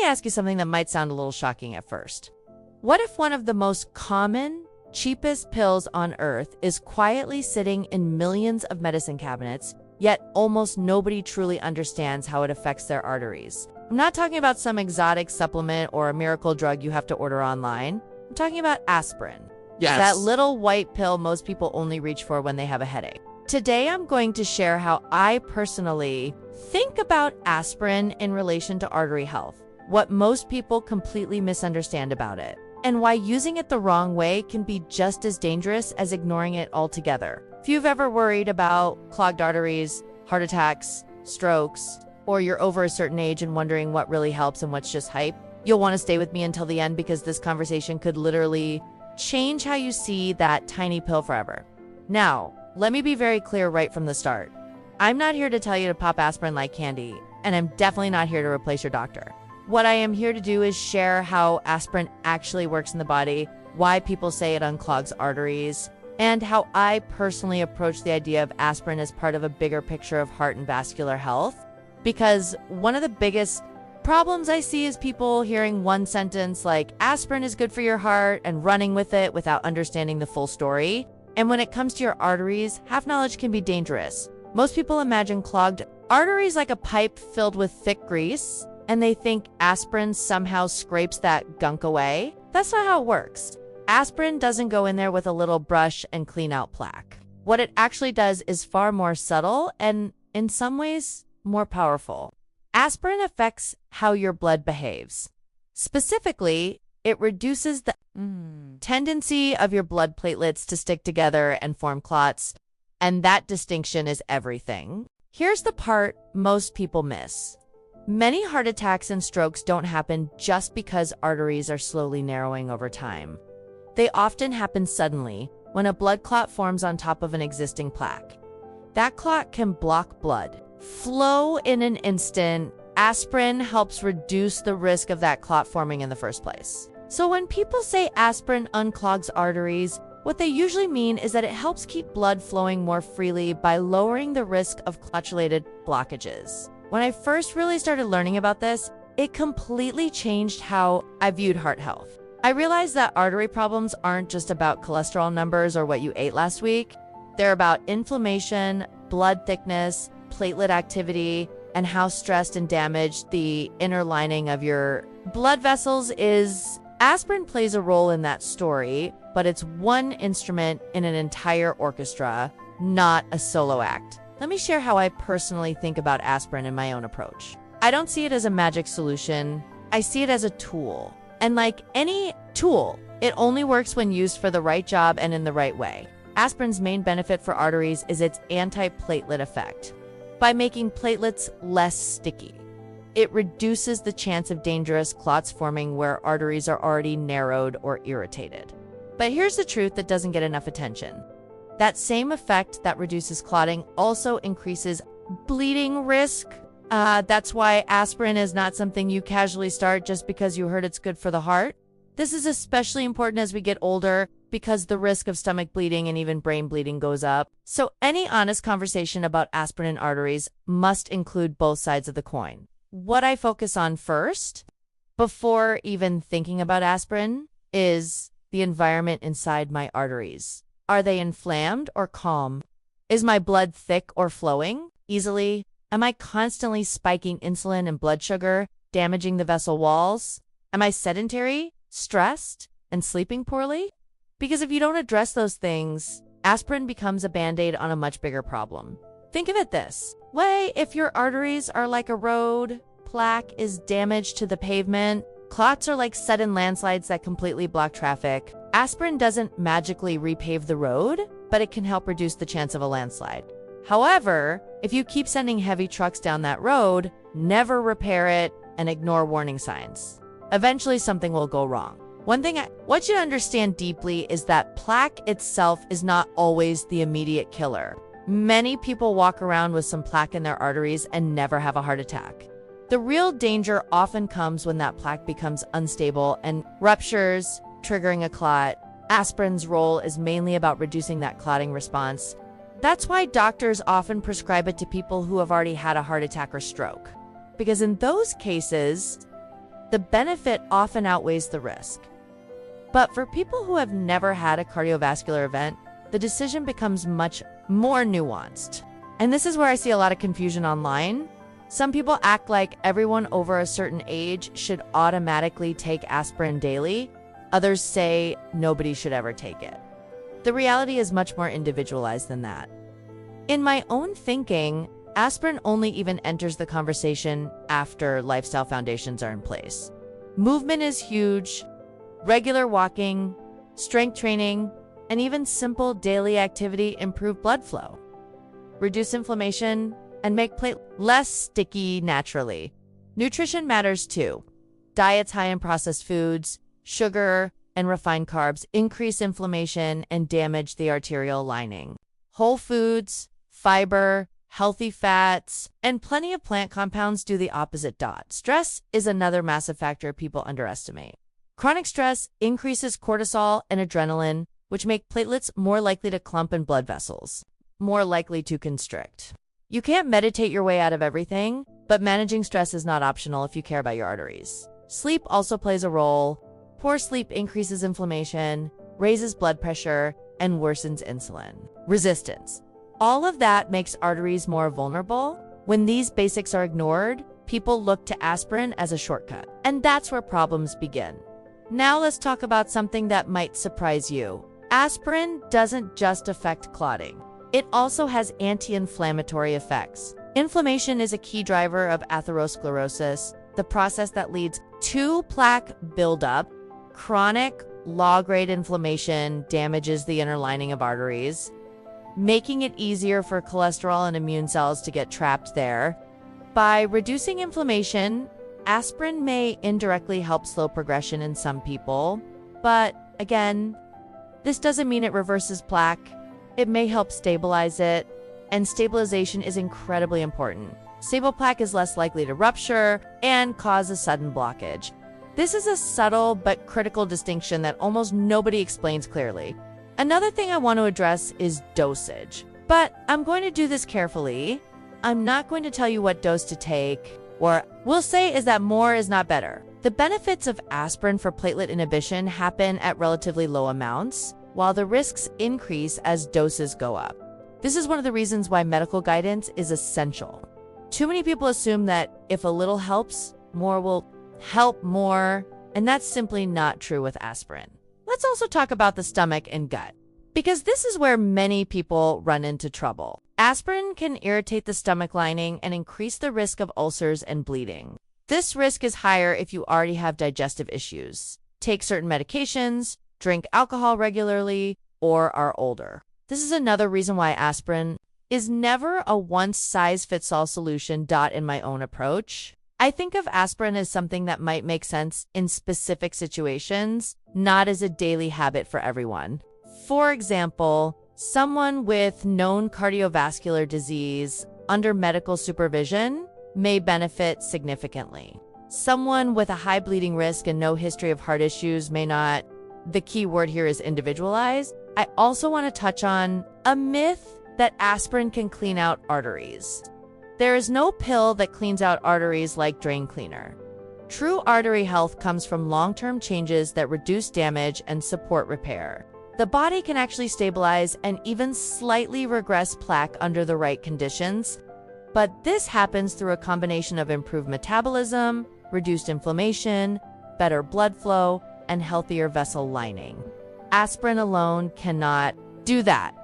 ask you something that might sound a little shocking at first. What if one of the most common, cheapest pills on earth is quietly sitting in millions of medicine cabinets, yet almost nobody truly understands how it affects their arteries? I'm not talking about some exotic supplement or a miracle drug you have to order online. I'm talking about aspirin. Yes. That little white pill most people only reach for when they have a headache. Today, I'm going to share how I personally think about aspirin in relation to artery health, what most people completely misunderstand about it, and why using it the wrong way can be just as dangerous as ignoring it altogether. If you've ever worried about clogged arteries, heart attacks, strokes, or you're over a certain age and wondering what really helps and what's just hype, you'll want to stay with me until the end because this conversation could literally change how you see that tiny pill forever. Now, let me be very clear right from the start. I'm not here to tell you to pop aspirin like candy, and I'm definitely not here to replace your doctor. What I am here to do is share how aspirin actually works in the body, why people say it unclogs arteries, and how I personally approach the idea of aspirin as part of a bigger picture of heart and vascular health. Because one of the biggest problems I see is people hearing one sentence like aspirin is good for your heart and running with it without understanding the full story. And when it comes to your arteries, half knowledge can be dangerous. Most people imagine clogged arteries like a pipe filled with thick grease, and they think aspirin somehow scrapes that gunk away. That's not how it works. Aspirin doesn't go in there with a little brush and clean out plaque. What it actually does is far more subtle and, in some ways, more powerful. Aspirin affects how your blood behaves. Specifically, it reduces the tendency of your blood platelets to stick together and form clots, and that distinction is everything. Here's the part most people miss. Many heart attacks and strokes don't happen just because arteries are slowly narrowing over time. They often happen suddenly when a blood clot forms on top of an existing plaque. That clot can block blood flow in an instant. Aspirin helps reduce the risk of that clot forming in the first place. So when people say aspirin unclogs arteries, what they usually mean is that it helps keep blood flowing more freely by lowering the risk of clot-related blockages. When I first really started learning about this, it completely changed how I viewed heart health. I realized that artery problems aren't just about cholesterol numbers or what you ate last week. They're about inflammation, blood thickness, platelet activity, and how stressed and damaged the inner lining of your blood vessels is. Aspirin plays a role in that story, but it's one instrument in an entire orchestra, not a solo act. Let me share how I personally think about aspirin in my own approach. I don't see it as a magic solution. I see it as a tool. And like any tool, it only works when used for the right job and in the right way. Aspirin's main benefit for arteries is its anti-platelet effect. By making platelets less sticky, it reduces the chance of dangerous clots forming where arteries are already narrowed or irritated. But here's the truth that doesn't get enough attention. That same effect that reduces clotting also increases bleeding risk. That's why aspirin is not something you casually start just because you heard it's good for the heart. This is especially important as we get older because the risk of stomach bleeding and even brain bleeding goes up. So any honest conversation about aspirin and arteries must include both sides of the coin. What I focus on first, before even thinking about aspirin, is the environment inside my arteries. Are they inflamed or calm? Is my blood thick or flowing easily? Am I constantly spiking insulin and blood sugar, damaging the vessel walls? Am I sedentary, stressed, and sleeping poorly? Because if you don't address those things, aspirin becomes a band-aid on a much bigger problem. Think of it this way: if your arteries are like a road, plaque is damage to the pavement, clots are like sudden landslides that completely block traffic. Aspirin doesn't magically repave the road, but it can help reduce the chance of a landslide. However, if you keep sending heavy trucks down that road, never repair it, and ignore warning signs, eventually something will go wrong. One thing I want you to understand deeply is that plaque itself is not always the immediate killer. Many people walk around with some plaque in their arteries and never have a heart attack. The real danger often comes when that plaque becomes unstable and ruptures, triggering a clot. Aspirin's role is mainly about reducing that clotting response. That's why doctors often prescribe it to people who have already had a heart attack or stroke. Because in those cases, the benefit often outweighs the risk. But for people who have never had a cardiovascular event, the decision becomes much more nuanced. And this is where I see a lot of confusion online. Some people act like everyone over a certain age should automatically take aspirin daily. Others say nobody should ever take it. The reality is much more individualized than that. In my own thinking, aspirin only even enters the conversation after lifestyle foundations are in place. Movement is huge. Regular walking, strength training, and even simple daily activity improve blood flow, reduce inflammation, and make platelets less sticky naturally. Nutrition matters too. Diets high in processed foods, sugar, and refined carbs increase inflammation and damage the arterial lining. Whole foods, fiber, healthy fats, and plenty of plant compounds do the opposite. Stress is another massive factor people underestimate. Chronic stress increases cortisol and adrenaline, which make platelets more likely to clump in blood vessels, more likely to constrict. You can't meditate your way out of everything, but managing stress is not optional if you care about your arteries. Sleep also plays a role. Poor sleep increases inflammation, raises blood pressure, and worsens insulin resistance. All of that makes arteries more vulnerable. When these basics are ignored, people look to aspirin as a shortcut. And that's where problems begin. Now let's talk about something that might surprise you. Aspirin doesn't just affect clotting. It also has anti-inflammatory effects. Inflammation is a key driver of atherosclerosis, the process that leads to plaque buildup. Chronic, low-grade inflammation damages the inner lining of arteries, making it easier for cholesterol and immune cells to get trapped there. By reducing inflammation, aspirin may indirectly help slow progression in some people, but again, this doesn't mean it reverses plaque. It may help stabilize it, and stabilization is incredibly important. Stable plaque is less likely to rupture and cause a sudden blockage. This is a subtle but critical distinction that almost nobody explains clearly. Another thing I want to address is dosage, but I'm going to do this carefully. I'm not going to tell you what dose to take, or we'll say is that more is not better. The benefits of aspirin for platelet inhibition happen at relatively low amounts, while the risks increase as doses go up. This is one of the reasons why medical guidance is essential. Too many people assume that if a little helps, more will help more, and that's simply not true with aspirin. Let's also talk about the stomach and gut, because this is where many people run into trouble. Aspirin can irritate the stomach lining and increase the risk of ulcers and bleeding. This risk is higher if you already have digestive issues, take certain medications, drink alcohol regularly, or are older. This is another reason why aspirin is never a one-size-fits-all solution. In my own approach, I think of aspirin as something that might make sense in specific situations, not as a daily habit for everyone. For example, someone with known cardiovascular disease under medical supervision may benefit significantly. Someone with a high bleeding risk and no history of heart issues may not. The key word here is individualized. I also want to touch on a myth that aspirin can clean out arteries. There is no pill that cleans out arteries like drain cleaner. True artery health comes from long-term changes that reduce damage and support repair. The body can actually stabilize and even slightly regress plaque under the right conditions, but this happens through a combination of improved metabolism, reduced inflammation, better blood flow, and healthier vessel lining. Aspirin alone cannot do that.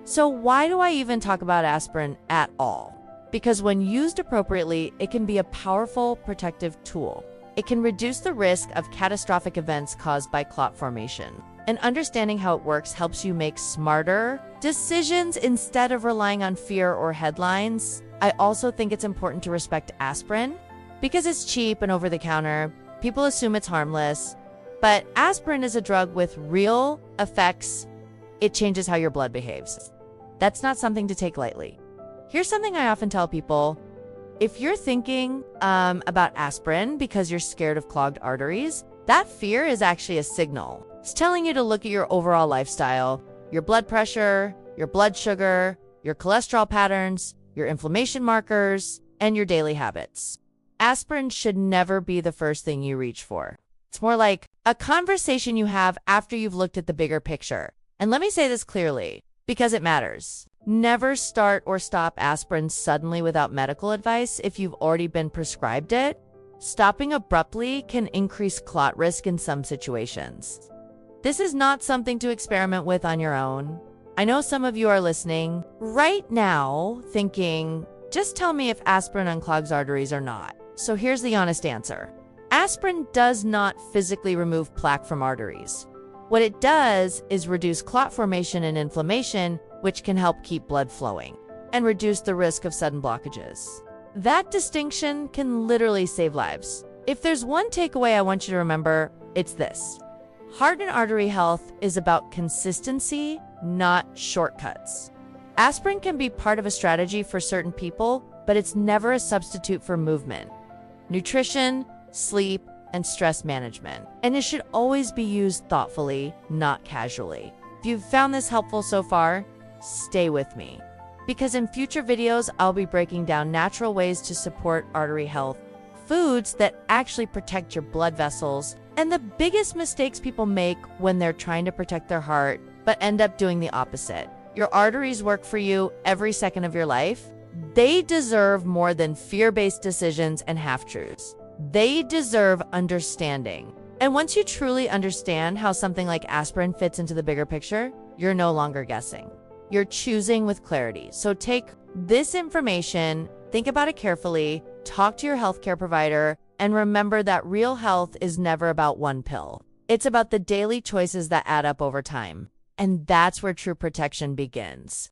So why do I even talk about aspirin at all? Because when used appropriately, it can be a powerful protective tool. It can reduce the risk of catastrophic events caused by clot formation. And understanding how it works helps you make smarter decisions instead of relying on fear or headlines. I also think it's important to respect aspirin because it's cheap and over the counter. People assume it's harmless, but aspirin is a drug with real effects. It changes how your blood behaves. That's not something to take lightly. Here's something I often tell people. If you're thinking about aspirin because you're scared of clogged arteries, that fear is actually a signal. It's telling you to look at your overall lifestyle, your blood pressure, your blood sugar, your cholesterol patterns, your inflammation markers, and your daily habits. Aspirin should never be the first thing you reach for. It's more like a conversation you have after you've looked at the bigger picture. And let me say this clearly, because it matters. Never start or stop aspirin suddenly without medical advice if you've already been prescribed it. Stopping abruptly can increase clot risk in some situations. This is not something to experiment with on your own. I know some of you are listening right now thinking, just tell me if aspirin unclogs arteries or not. So here's the honest answer. Aspirin does not physically remove plaque from arteries. What it does is reduce clot formation and inflammation, which can help keep blood flowing and reduce the risk of sudden blockages. That distinction can literally save lives. If there's one takeaway I want you to remember, it's this. Heart and artery health is about consistency, not shortcuts. Aspirin can be part of a strategy for certain people, but it's never a substitute for movement, nutrition, sleep, and stress management. And it should always be used thoughtfully, not casually. If you've found this helpful so far, stay with me. Because in future videos, I'll be breaking down natural ways to support artery health, foods that actually protect your blood vessels, and the biggest mistakes people make when they're trying to protect their heart, but end up doing the opposite. Your arteries work for you every second of your life. They deserve more than fear-based decisions and half-truths. They deserve understanding. And once you truly understand how something like aspirin fits into the bigger picture, you're no longer guessing. You're choosing with clarity. So take this information, think about it carefully, talk to your healthcare provider, and remember that real health is never about one pill. It's about the daily choices that add up over time. And that's where true protection begins.